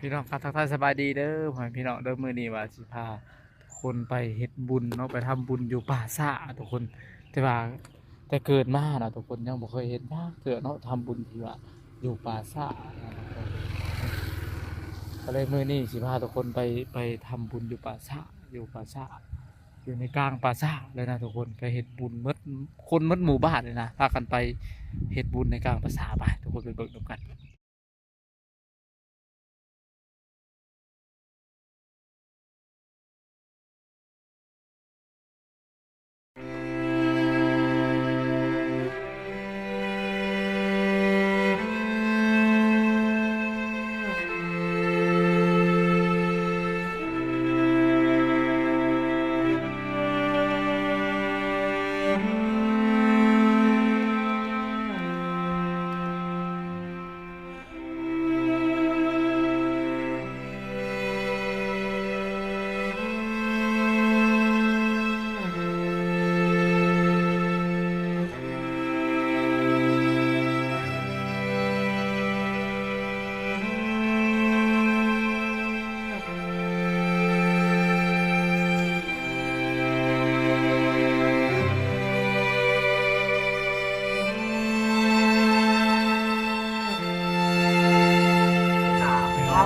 พี่น้องครับทักทายสบายดีเด้อพ่อแม่พี่น้องเด้อมื้อนี้ว่าสิพาคนไปเฮ็ดบุญเนาะไปทำบุญอยู่ป่าซ่าทุกคนแต่ว่าแต่เกิดมาน่ะทุกคนยังบ่เคยเห็นจักเทื่อเนาะทำบุญที่ว่าอยู่ป่าซ่านะทุกคนก็เลยมื้อนี้สิพาทุกคนไปทำบุญอยู่ป่าซ่าอยู่ป่าซ่าอยู่ในกลางป่าซ่าเลยนะทุกคนไปเฮ็ดบุญหมดคนหมดหมู่บ้านเลยนะพากันไปเฮ็ดบุญในกลางป่าซ่าไปทุกคนไปเบิ่งนำกัน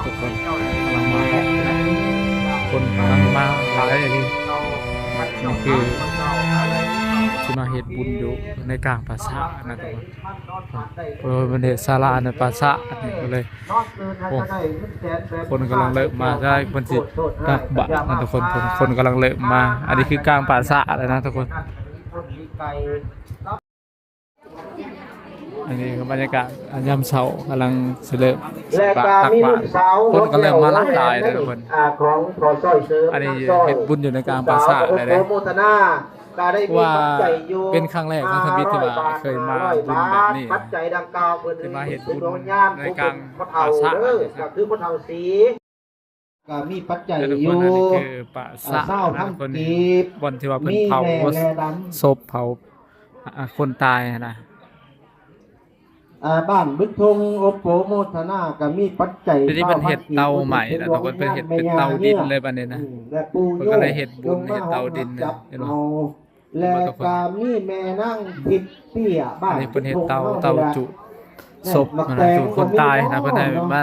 ทุกคนกำลังมาคนกำลังมาหลายเลยนี่คือที่มาเฮ็ดบุญอยู่ในกลางปราสาทนะทุกคนเป็นเฮ็ดศาลาในปราสาทนี่ก็เลยโอ้คนกำลังเริ่มมาได้คนสิตักบาตรนะทุกคนกำลังเริ่มมาอันนี้คือกลางปราสาทเลยนะทุกคนอันนี้ก็บรรยากาศยามเช้ากำลังเสริมตักบาตรคนก็เริ่มมาหลายเลยทุกคนอันนี้เฮ็ดบุญอยู่ในกลางปราสาทเลยนะว่าเป็นครั้งแรกของทวิตที่ว่าเคยมาบุญแบบนี้ที่มาเฮ็ดบุญในกลางปราสาทก็คือพระเฒ่าศรีก็มีปัจจัยอยู่อันนี้คือปราสาทนะคนบนที่ว่าเพิ่นเผาศพเผาคนตายนะบ้านบึกทงโอโปโมทนาก็มีปัจจัยที่เป็นเห็ดเตาใหม่แล้วทุกคนเป็นเห็ดเป็นเตาดินเลยบัดนี้นะมันก็เลยเห็ดบุญเห็ดเตาดินเนี่ยเห็นบ่และก็มีแม่นั่งทิพเตี้ยบ้านอันนี้เป็นเห็ดเตาจุศพนะจุคนตายนะเพิ่นให้มา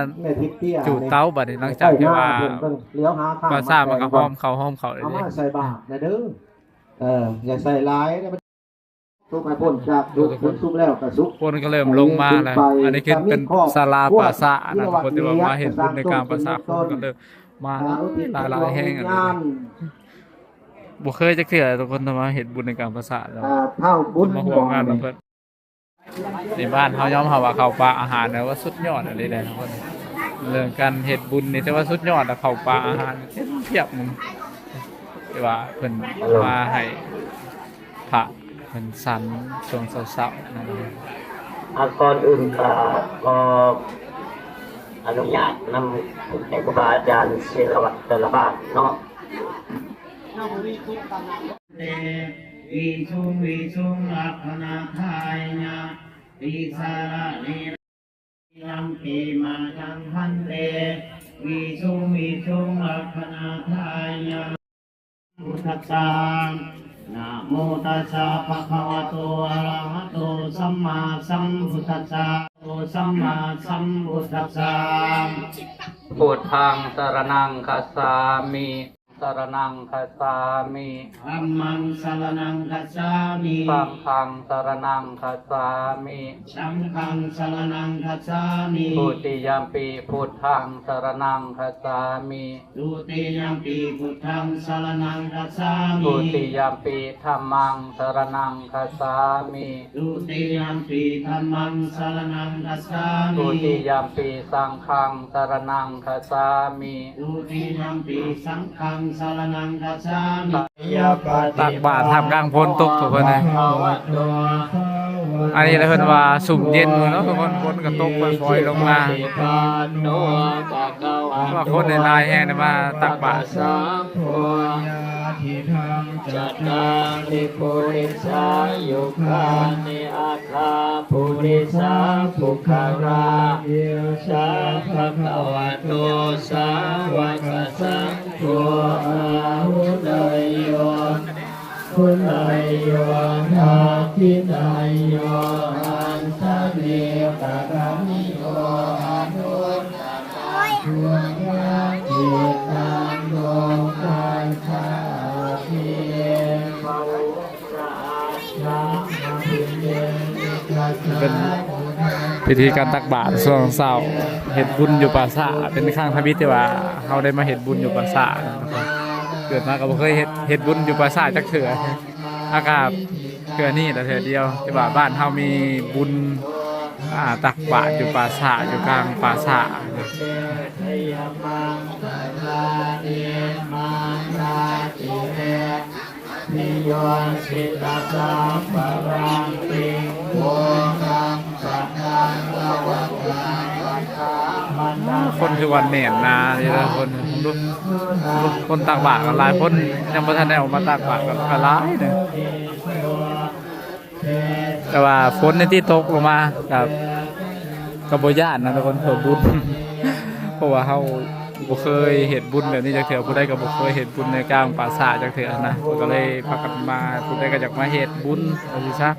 จุเตาบัดนี้หลังจากที่ว่าปราสาทมันก็ห้อมเขาเลยนี่ใส่บาตรนะเด้ออย่าใส่หลายทุกข์ให้พ้นจากทุกข์ทุกข์แล้วก็สุขคนก็เริ่มลงมาแล้วอันนี้คือเป็นศาลาปราสาทนะคนที่ว่ามาเห็นบุญในกลางปราสาทคนก็เริ่มมาหลายแห่งอันนี้บ่เคยจักเทื่อทุกคนมาเห็นบุญในกลางปราสาทแล้วมาร่วมงานกับเพิ่นในบ้านเฮายอมรับว่าข้าวปลาอาหารเนี่ยว่าสุดยอดอะไรเลยทุกคนเรื่องการเฮ็ดบุญนี่แต่ว่าสุดยอดแล้วข้าวปลาอาหารเทียบนึงที่ว่าเพิ่นมาให้พระเป็นสันช่วงเสาๆนะครับก่อนอื่นก็อนุญาตนำให้ครูบาอาจารย์เสรวัตรแต่ละบาทเนาะวิชุงลักขณาทายนะวิสาระเนยัมปีมาจังพันเตวิชุงลักขณาทายนะพุทธัสสะนะโมตัสสะภะคะวะโตอะระหะโตสัมมาสัมพุทธัสสะสัมมาสัมพุทธัสสะพุทธังสรณังคัสสามิสรณังคัสสามิธัมมังสรณังคัสสามิสังฆังสรณังคัสสามิสังฆังสรณังคัสสามิทุติยัมปิพุทธังสรณังคัสสามิทุติยัมปิพุทธังสรณังคัสสามิทุติยัมปิธัมมังสรณังคัสสามิทุติยัมปิธัมมังสรณังคัสสามิทุติยัมปิสังฆังสรณังคัสสามิทุติยัมปิสังฆังสรณังคัสสามิตักบาตรทำกลางพ้นตกทุกคนเลย อันนี้เลยเพิ่นว่าสุ่มเย็นเนาะทุกคนฝนก็ตกปล่อยๆลงมาว่าคนในลายแห้งได้มาตักบาตร จัตตาริปุริสายุคานิอาคาปุริสาภุคาราสาภะคะวะโตสาวกสังโฆอาหุนายโยคุณนายโยทาทินายโยอันทะเนตกามิโยอนุตตะทุกขจิตตังโลกัสสะภิภาวุสะอาชาภิเยนิกัสสะ เป็นพิธีการตักบาตรช่วงเช้าเฮ็ดบุญอยู่ปราสาทเป็นครั้งทวิตที่ว่าเฮาได้มาเฮ็ดบุญอยู่ปราสาทนะครับเกิดมาก็บ่เคยเฮ็ดบุญอยู่ปราสาทจักเทื่ออากาศเทื่อนี้แต่เทื่อเดียวที่ว่าบ้านเฮามีบุญตักบาตรอยู่ปราสาทอยู่กลางปราสาท นิโยสิตาสัมปะรังติโวกังสังฆังละวะกังวัฏฐามันนา คนคือวันแหน่นนานี่ละคนดูคนตักบาตรกันหลายคนยังบ่ทันได้ออกมาตักบาตรกันหลายเด้อแต่ว่าฝนในที่ตกลงมากับบ่ย่านนะทุกคนเพื่อบุญ เพราะว่าเฮาบ่เคยเฮ็ดบุญแบบนี้จักเทื่อผู้ใดก็บ่เคยเฮ็ดบุญในกลางปราสาทจักเทื่อนะก็เลยพากันมาผู้ใดก็อยากมาเฮ็ดบุญว่าสิซะ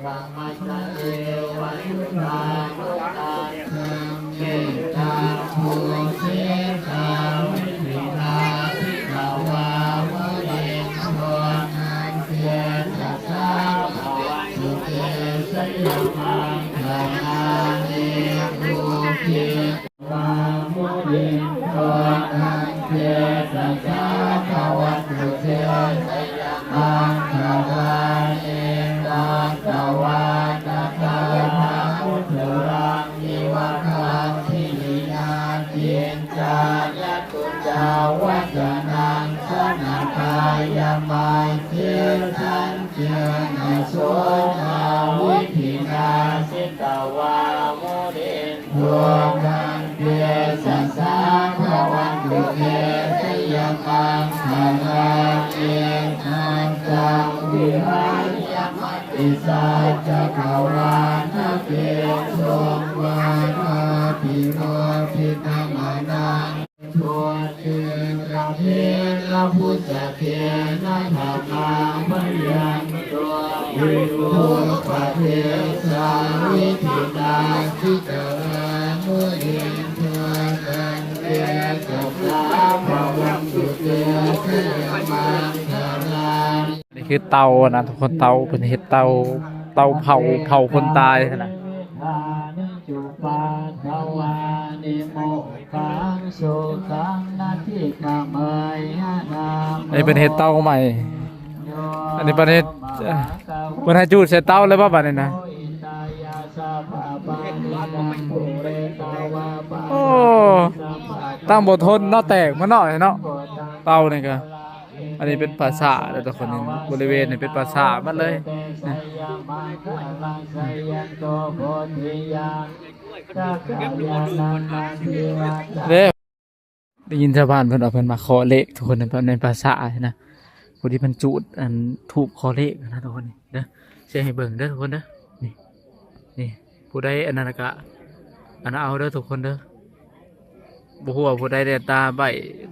วัจนังสนาคายามัยเทสันเจนะโสนาวิธินาสิตาวาโมเดนโยกังเกสัสสะภวันตุเกสยมังสาราเอทังจังวิหายามัติสัจจะภวานะเกสงวานาภิโรภินามานังตัวเทระเพระพุทธเทนะธรรมาพยังตัววิรุปะเทสาวิธินาทิเตมุนิเทกันเตสัพพะภวันตุเตเทมังคารานี่คือเตานะทุกคนเตาเป็นเห็ดเตาเผาคนตายนะจุปาทวานิโมขังสุขังนาทิกามัยนาม อันนี้เป็นเห็ดเตาใหม่อันนี้เป็นเห็ดเป็นให้จูดใส่เตาเลยป่ะบ้านนี้นะโอ้ตั้งบททนเนาะแตกมาหน่อยเนาะเตานี่ก็อันนี้เป็นปราสาทแล้วทุกคนนี่บริเวณนี่เป็นปราสาทหมันเลยเด้ได้ยินชาวบ้านเพิ่นเอาเพิ่นมาขอเลขทุกคนในปราสาทนะพอดีเพิ่นจุดอันถูกขอเลขนะทุกคนนี่เด้อแชร์ให้เบิ่งเด้อทุกคนเด้อนี่ผู้ใดอันนั้นก็อันนั้นเอาเด้อทุกคนเด้อบ่ฮู้ว่าผู้ใดได้ตาใบ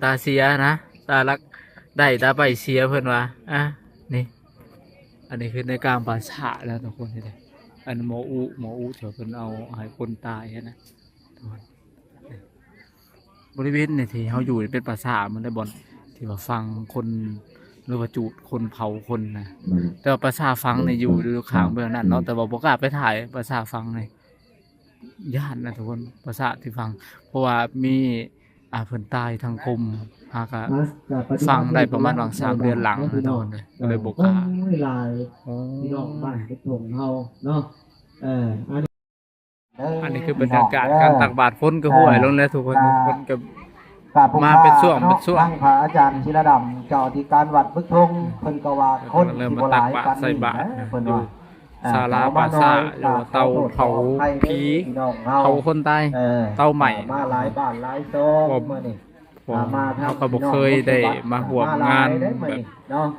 ตาเสียนะตาลักได้ตาใบเสียเพิ่นว่านี่อันนี้คือในกลางปราสาทแล้วทุกคนนี่เด้ออันหมออูเดี๋ยวเพิ่นเอาให้คนตายนะทุกคนบริเวณนี่ที่เฮาอยู่นี่เป็นปราสาทมันได้บ่อนที่ว่าฟังคนหรือว่าจูดคนเผาคนนะแต่ว่าปราสาทฟังนี่อยู่ข้างเบื้องนั้นเนาะแต่ว่าบ่กล้าไปถ่ายปราสาทฟังนี่ย่านนะทุกคนปราสาทที่ฟังเพราะว่ามีเพิ่นตายทางกรมหากฟังได้ประมาณวาง3 เดือนหลังนะทุกคนเลยก็เลยบ่กล้าลายพี่น้องบ้านที่ถงเฮาเนาะอันนี้คือบรรยากาศการตักบาตรฝนก็ห่วยลงแล้วทุกคนคนก็มาเป็นช่วงทั้งพระอาจารย์ชิรดำเจ้าที่การวัดบึกทงเพิ่นก็ว่าคน เริ่มมาตักบาตรใส่บาตรอยู่ ศาลาปราสาทหรือว่าเตาเผาผีเผาคนตายเตาใหม่ มาหลายบ้านหลายซอง ผม มื้อนี้ ผมเขาก็บ่เคยได้มาร่วมงานแบบ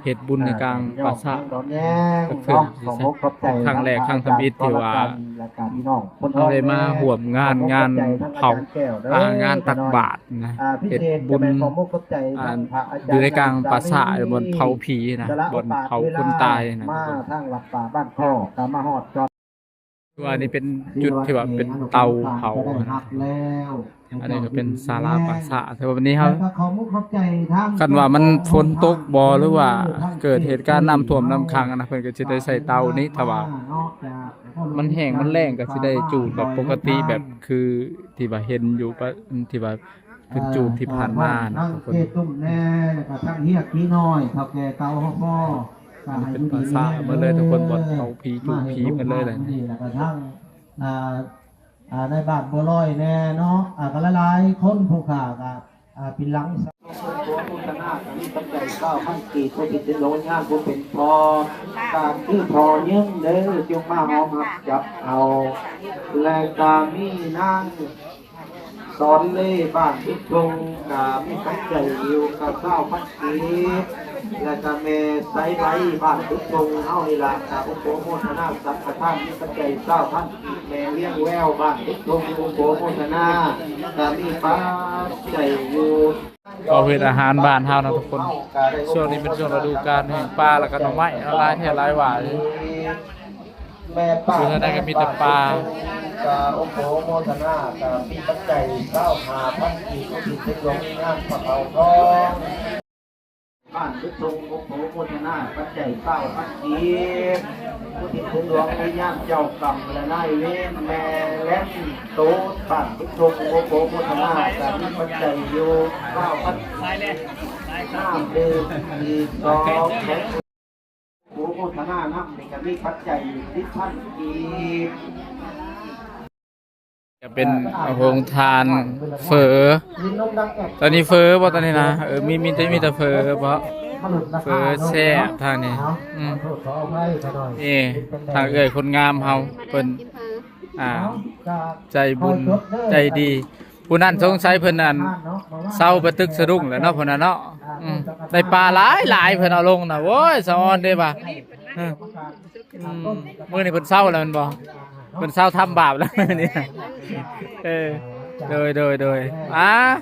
เฮ็ดบุญในกลางปราสาท ดอนแย้ง ก็คือครั้งแรกครั้งทำอิฐที่ว่าเราได้มาร่วมงานเผางานตักบาตรนะเฮ็ดบุญอยู่ในกลางปราสาทบนเผาผีนะบนเผาคนตายนะ มาทางวัดป่าบ้านข้อก็มาฮอดจอด ว่านี่เป็นจุดที่ว่าเป็นเตาเผา ได้หักแล้ว อันนี้ก็เป็นศาลาปราสาทแต่ว่าวันนี้เขา แล้วก็ขอมุกขอบใจทาง คันว่ามันฝนตกบ่หรือว่าเกิดเหตุการณ์น้ำท่วมน้ำขังอะนะเพิ่นก็สิได้ใส่เตานี้ถ้าว่ามันแห้งมันแล้งก็สิได้จูดแบบปกติแบบคือที่ว่าเห็นอยู่ปะที่ว่าเพิ่นจูดที่ผ่านมานะ ทั้ง ทุกคน เกตุ้มแน่แล้วก็ทั้งเฮียกี้น้อยเฒ่าแก่เก่าฮอกบ่ เป็นปราสาทมาเลยทุกคนบ่เผาผีจูดผีมาเลยเลย นี่แล้วก็ทั้งในบ้านบัวลอยแน่เนาะก็หลายๆคนผู้ค้าก็เป็นหลังตัวพุทธนาคนี้ปัจจัย9,000กีบผู้ติดเป็นโลญาผู้เป็นพอการคือพอยึงเด้อจงมาหอมหักจับเอาและกามีนางสอนเล่บ้านพิจงกามีปัจจัยอยู่กับ9,000กีบและก็แม่ไสไว้บ้านพิจงเฮานี่ล่ะกับอุปโมทนาสังฆทานมีปัจจัย9,000กีบแม่เลี้ยงแววบ้านพิจงอุปโมทนาก็มีปัจจัยอยู่ ก็เป็นอาหารบ้านเฮานะทุกคนช่วงนี้เป็นช่วงฤดูกาลแห่งปลาแล้วก็หน่อไม้หลายแท้หลายหวาน คือถ้าได้ก็มีแต่ปลา โอ้โหโมทนามีปัจจัย9,000กีบที่เป็นหลวงงานพระเขาทองบ้านทุกทรงโอ้โหโมทนาปัจจัย9,000กีบผู้ที่เป็นหลวงในย่ามเจ้ากรรมและนายเวรแม่และโตบ้านทุกทรงโอ้โหโมทนามีปัจจัยอยู่9,000น้ำดื่มอีก2แพ็คโอ้โหโมทนาน้ำในการมีปัจจัย10,000กีบ จะเป็นโรงทานเฟอตอนนี้เฟอบ่ตอนนี้นะมีแต่เฟอเพราะเฟอแซ่บทางนี้นี่ทางเอ่ยคนงามเฮาเพิ่นใจบุญใจดีผู้นั้นสงสัยเพิ่นนั่นเศร้าไปตึกสะดุ้งแล้วเนาะเพิ่นน่ะเนาะได้ปลาหลายเพิ่นเอาลงน่ะโว้ยสะออนเด้บ่ะมื้อนี้เพิ่นเศร้าแล้วแม่นบ่เพิ่นเศร้าทำบาปแล้วนี่โดยครับ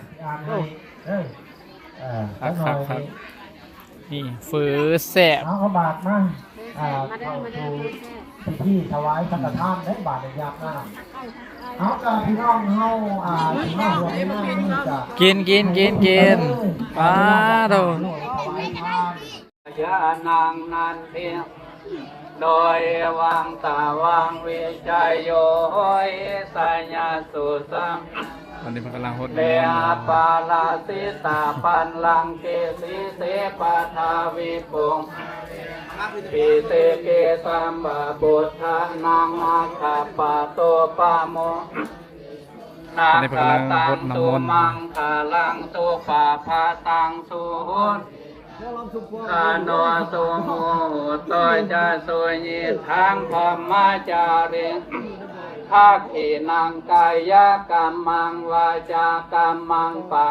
นี่ฝือแซ่บ เอาบาทมาเข้าสู่พิธีถวายสังฆทานได้บาทในยามหน้าเอากับพี่น้องเฮาพี่น้องหัวไม่นั่งนี่จ้ะ กินป้าโต ยานางนันเพียงโดยวังตาวังวิจัยโยยสัญญาสุสัง ตอนนี้มันกำลังฮด เดอาปาลาสิตาปันลังเกสีเสปาทาวิปุงปิเตเกสัมบาบุทธานังอาคาปาโตปาโมนาคาตังตุมังคาลังตุปาภาตังสุหุนกาโนสุโมตอยจะสุญิทางธรรมจาริภาคีนังกายกรรมังวาจากรรมังปะ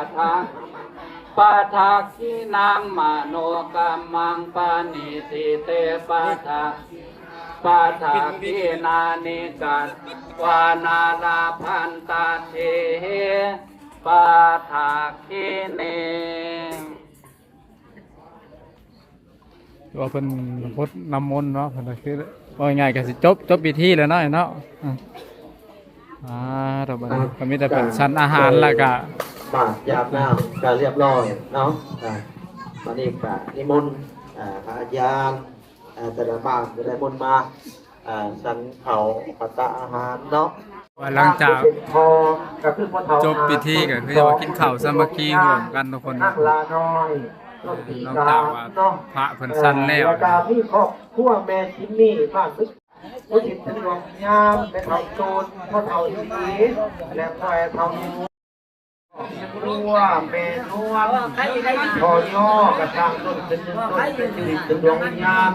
ทาคีนังมโนกรรมังปานิสิเตปะทาคีนานิกัตวานาลาพันตาเทปะทาคีเน ว่าเพิ่นฮดน้ำมนต์เนาะเพิ่นก็คือว่าง่ายๆก็สิจบพิธีแล้วเนาะต่อไปก็มีแต่เป็นชั้นอาหารแล้วก็ บาทยาบน้ำก็เรียบร้อยเนาะตอนนี้ก็นิมนต์พระอาจารย์แต่ละบ้านจะได้มนต์มาสันเขาปัตตาอาหารเนาะ หลังจากจบพิธีก็คือจะมากินข้าวสามัคคีร่วมกันทุกคน นักลาน้อย นอกจากว่าพระเพิ่นสั้นแล้ว กาพี่ครอบครัวแม่ชิมมี่บ้านพึ่งผู้จิตเป็นหลวงยามเป็นเท่าโจรพ่อเท่าดีและพ่อเท่านัวแม่นัวพอย่อกระช่างต้นเป็นต้นเป็นดวงวิญญาณ